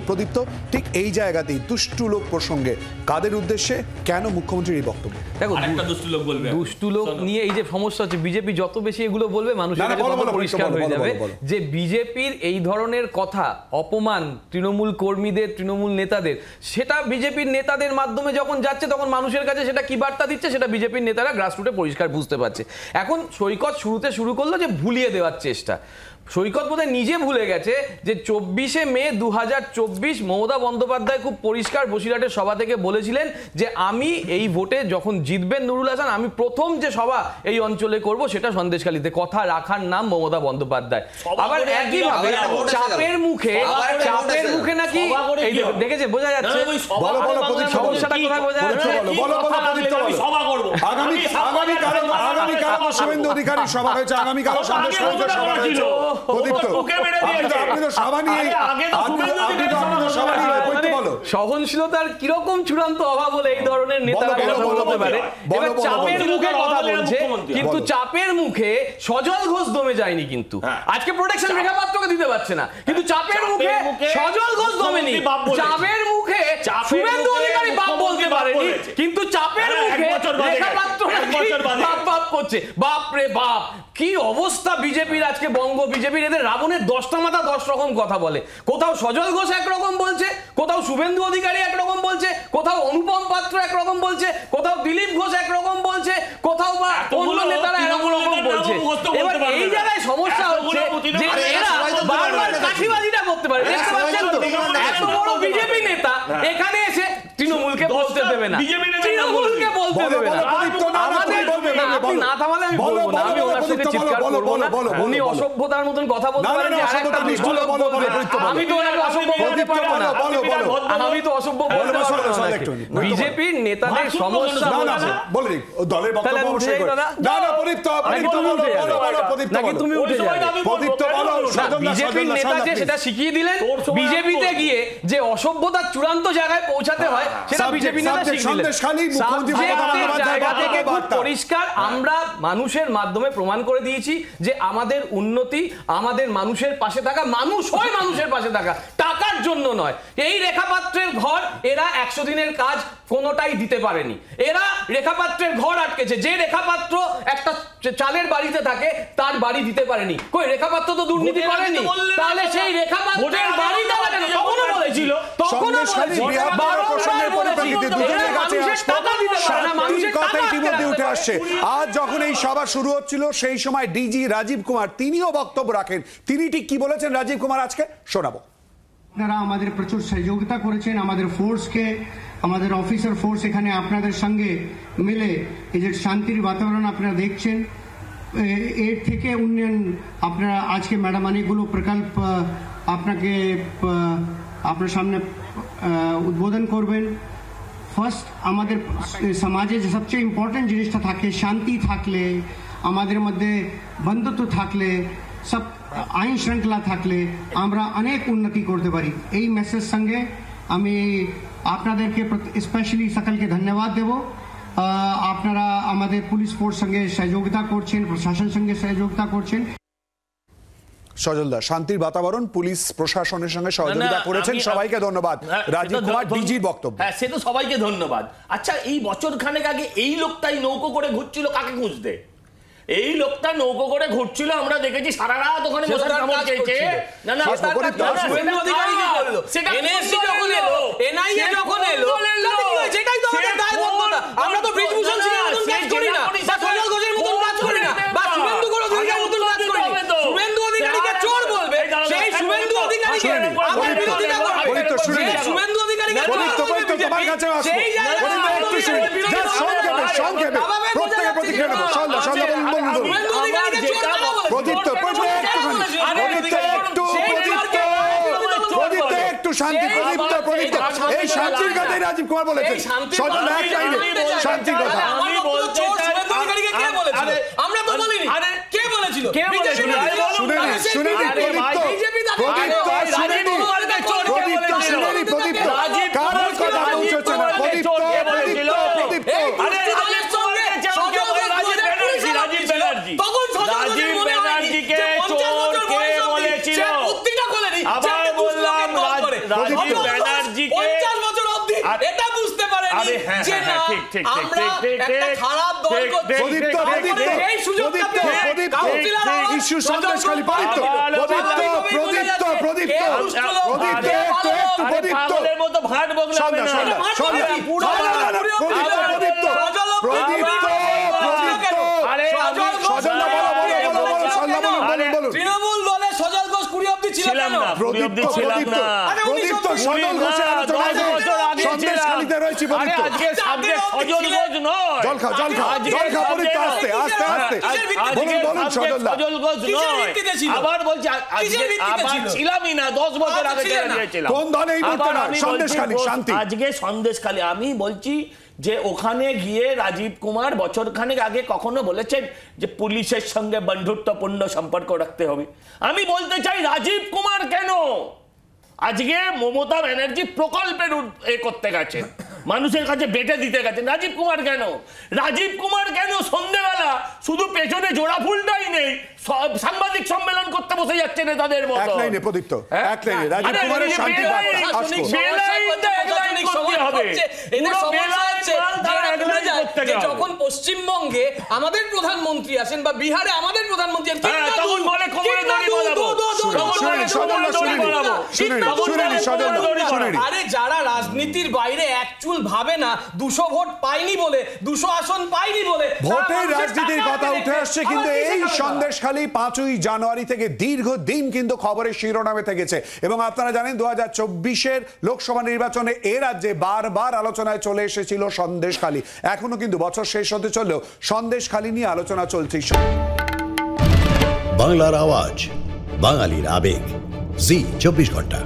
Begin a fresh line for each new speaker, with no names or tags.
প্রদীপ্ত, ঠিক এই জায়গাতেই দুষ্টু লোক প্রসঙ্গে কাদের উদ্দেশ্যে, কেন মুখ্যমন্ত্রীর এই বক্তব্য?
দেখো, দুষ্টু লোক নিয়ে এই যে সমস্যা হচ্ছে, বিজেপি যত বেশি এগুলো বলবে মানুষের কাছে তত পরিষ্কার হয়ে যাবে যে বিজেপির এই ধরনের কথা, অপমান তৃণমূল কর্মীদের, তৃণমূল নেতাদের, সেটা বিজেপির নেতাদের মাধ্যমে যখন যাচ্ছে তখন মানুষের কাছে সেটা কি বার্তা দিচ্ছে সেটা বিজেপির নেতারা গ্রাসরুটে পরিষ্কার বুঝতে পারছে। এখন সৈকত শুরুতে শুরু করলো যে ভুলিয়ে দেওয়ার চেষ্টা। সৈকত বোধহয় নিজে ভুলে গেছে যে 24শে মে 2024 মমতা বন্দ্যোপাধ্যায় খুব পরিষ্কার বসিরহাটের সভা থেকে বলেছিলেন যে আমি এই ভোটে যখন জিতবেন নুরুল হাসান, আমি প্রথম যে সভা এই অঞ্চলে করব সেটা সন্দেশখালীতে। কথা রাখার নাম মমতা বন্দ্যোপাধ্যায়। আবার একইভাবে চাপের মুখে নাকি দেখেছে, বোঝা যাচ্ছে সমস্যাটা কোথায় বোঝা যাচ্ছে।
আগামীকাল শুভেন্দু অধিকারীর সভা হয়েছে, আগামীকাল সন্দেশখালীতে সভা হয়েছে।
সহনশীলতার কিরকম চূড়ান্ত অভাব হলে এই ধরনের নেতারা কথা বলতে পারে। এবার চাপের মুখে কথা বলছে, কিন্তু চাপের মুখে সজল ঘোষ দমে যায়নি। কিন্তু আজকে প্রোটেকশন রেখা পাত্রকে দিতে পারছে না, কিন্তু চাপের মুখে সজল ঘোষ দমেনি। চাপের মুখে শুভেন্দু অধিকারী বাপ বলতে পারেনি, কিন্তু চাপের মুখে রেখা পাত্র বাপ করছে। বাপ রে বাপ, কি অবস্থা বিজেপির আজকে, বঙ্গ বিজেপির। এদের রাবণের 10টা মাথা 10 রকম কথা বলে। কোথাও সজল ঘোষ একরকম বলছে, কোথাও শুভেন্দু অধিকারী একরকম বলছে, কোথাও অনুপম পাত্র একরকম বলছে, কোথাও দিলীপ ঘোষ একরকম বলছে, কোথাও বা অন্য নেতারা একরকম বলছে। এবার এই জায়গায় সমস্যা হচ্ছে যে এরা বারবার কাঠিবাজিটা করতে পারে। দেখতে পাচ্ছেন তো, এত বড় বিজেপি নেতা এখানে এসে তৃণমূলকে বলতে দেবে না, তৃণমূলকে বলতে দেবে না। আপনি না থামালে আমি বলবো না, আমি ওনার সাথে চিৎকার করবো না। উনি অসভ্যতার মতন কথা বলতে পারেন যে আরেকটা দুষ্ট লোক বলবে, আমি তো ওনাকে অসভ্য বলতে পারবো না, আমি তো অসভ্য বলতে পারবো না। বিজেপির নেতাদের সমস্যা হচ্ছে
দলের বক্তব্য অবশ্যই
নাকি তুমি উঠে যাবে। বিজেপির নেতা যে সেটা শিখিয়ে দিলেন, বিজেপিতে গিয়ে যে অসভ্যতার চূড়ান্ত জায়গায় পৌঁছাতে হয় সেটা বিজেপি নেতা শিখিয়ে দিলেন। জায়গা থেকে খুব পরিষ্কার আমরা মানুষের মাধ্যমে প্রমাণ করে দিয়েছি যে আমাদের উন্নতি, আমাদের মানুষের পাশে থাকা, মানুষ হয় মানুষের পাশে থাকা, টাকার জন্য নয়। এই রেখাপাত্রের ঘর এরা 100 দিনের কাজ কোনোটাই দিতে পারেনি। এরা রেখাপাত্রের ঘর আটকেছে। যে রেখাপাত্র একটা চালের বাড়িতে থাকে তার বাড়ি দিতে পারেনি। কই রেখাপাত্র তো দুর্নীতি করেনি, তাহলে সেই রেখাপাত্রের বাড়ি দেওয়া তখনও বলেছিল, তখনও
উঠে আসছে। আজ যখন এই সভা শুরু হচ্ছিল সেই সময় ডিজি রাজীব কুমার তিনিও বক্তব্য রাখেন। তিনি ঠিক কি বলেছেন রাজীব কুমার আজকে শোনাবো।
আপনারা আমাদের প্রচুর সহযোগিতা করেছেন, আমাদের ফোর্সকে, আমাদের অফিসার ফোর্স এখানে আপনাদের সঙ্গে মিলে এই যে শান্তির বাতাবরণ আপনারা দেখছেন, এর থেকে উন্নয়ন আপনারা আজকে ম্যাডাম অনেকগুলো প্রকল্প আপনার সামনে উদ্বোধন করবেন। ফার্স্ট আমাদের সমাজে যে সবচেয়ে ইম্পর্টেন্ট জিনিসটা থাকে, শান্তি থাকলে, আমাদের মধ্যে বন্ধুত্ব থাকলে, সব আইন শৃঙ্খলা থাকলে আমরা অনেক উন্নতি করতে পারি। এই মেসেজ সঙ্গে আমি আপনাদেরকে স্পেশালি সকলকে ধন্যবাদ দেব। আপনারা আমাদের পুলিশ ফোর্স সঙ্গে সহযোগিতা করছেন, প্রশাসন সঙ্গে সহযোগিতা করছেন।
সজলদা, শান্তির বাতাবরণ, পুলিশ প্রশাসনের সঙ্গে সহযোগিতা করেছেন, সবাইকে ধন্যবাদ। রাজীব কুমার ডিজির বক্তব্য।
হ্যাঁ, সে তো সবাইকে ধন্যবাদ। আচ্ছা, এই বছর খানেক আগে এই লোকটাই নৌকো করে ঘুরছিল কাকে খুঁজতে? এই লোকটা নৌকো করে ঘুরছিল, আমরা দেখেছি সারা রাত ওখানে বসে কামড় খেয়েছে। না না,
শুভেন্দু অধিকারী কি করলো? এনএসসি যখন এলো, এনআইএ যখন এলো, সেটাই তো আমাদের দায়বদ্ধতা। আমরা তো ব্রিজভূষণ সিংহের মতন কাজ করি না, বা সজল ঘোষের মতন কাজ করি না, বা শুভেন্দু অধিকারীর মতন কাজ করি না। শুভেন্দু অধিকারীকে চোর বলবে, সেই শুভেন্দু অধিকারীকে আমার বিরোধিতা করবে। শুভেন্দু অধিকারীকে চোর বলবে বিজেপি, সেই
শান্তির কথাই রাজীব কুমার বলেছেন। শান্তির কথা
আমরা তো বলিনি, কে বলেছিল?
রাজীব ব্যানার্জিকে
50 বছর অবধি এটা বুঝতে পারেনি যে না আমরা একটা খারাপ দল করছি। এই সুযোগটাতে কাউন্সিলর
ইস্যু সন্দেশখালী
পাগলের মতো ভাট বগলাবে না।
তৃণমূল দলে সজল ঘোষ 20 অবধি ছিলাম না।
আবার বলছি ছিলামই না, 10 বছর আগে আজকে সন্দেশখালী। আমি বলছি যে ওখানে গিয়ে রাজীব কুমার বছরখানেক আগে কখনো বলেছেন যে পুলিশের সঙ্গে বন্ধুত্বপূর্ণ সম্পর্ক রাখতে হবে? আমি বলতে চাই রাজীব কুমার কেন আজকে মমতা ব্যানার্জি প্রকল্পের করতে গেছেন, মানুষের কাছে বেটে দিতে গেছেন? রাজীব কুমার কেন সন্ধ্যেবেলা শুধু পেছনে জোড়া ফুলটাই নেই, সাংবাদিক সম্মেলন করতে বসে যাচ্ছে নেতাদের মতো?
যখন পশ্চিমবঙ্গে আমাদের প্রধানমন্ত্রী আসেন বা বিহারে আমাদের প্রধানমন্ত্রী আরে যারা রাজনীতির বাইরে একচুল ভাবে না, 200 ভোট পাইনি বলে, 200 আসন পাইনি বলে
ভোটের রাজনীতির কথা উঠে আসছে, কিন্তু এই সন্দেশখালী 5ই জানুয়ারি থেকে দীর্ঘদিন কিন্তু খবরের শিরোনামে থেকেছে। এবং আপনারা জানেন 2024-এর লোকসভা নির্বাচনে এ রাজ্যে বারবার আলোচনায় চলে এসেছিল সন্দেশখালী। এখনো কিন্তু বছর শেষ হতে চললেও সন্দেশখালী নিয়ে আলোচনা চলছে।
বাংলার আওয়াজ, বাঙালির আবেগ, জি 24 ঘন্টা।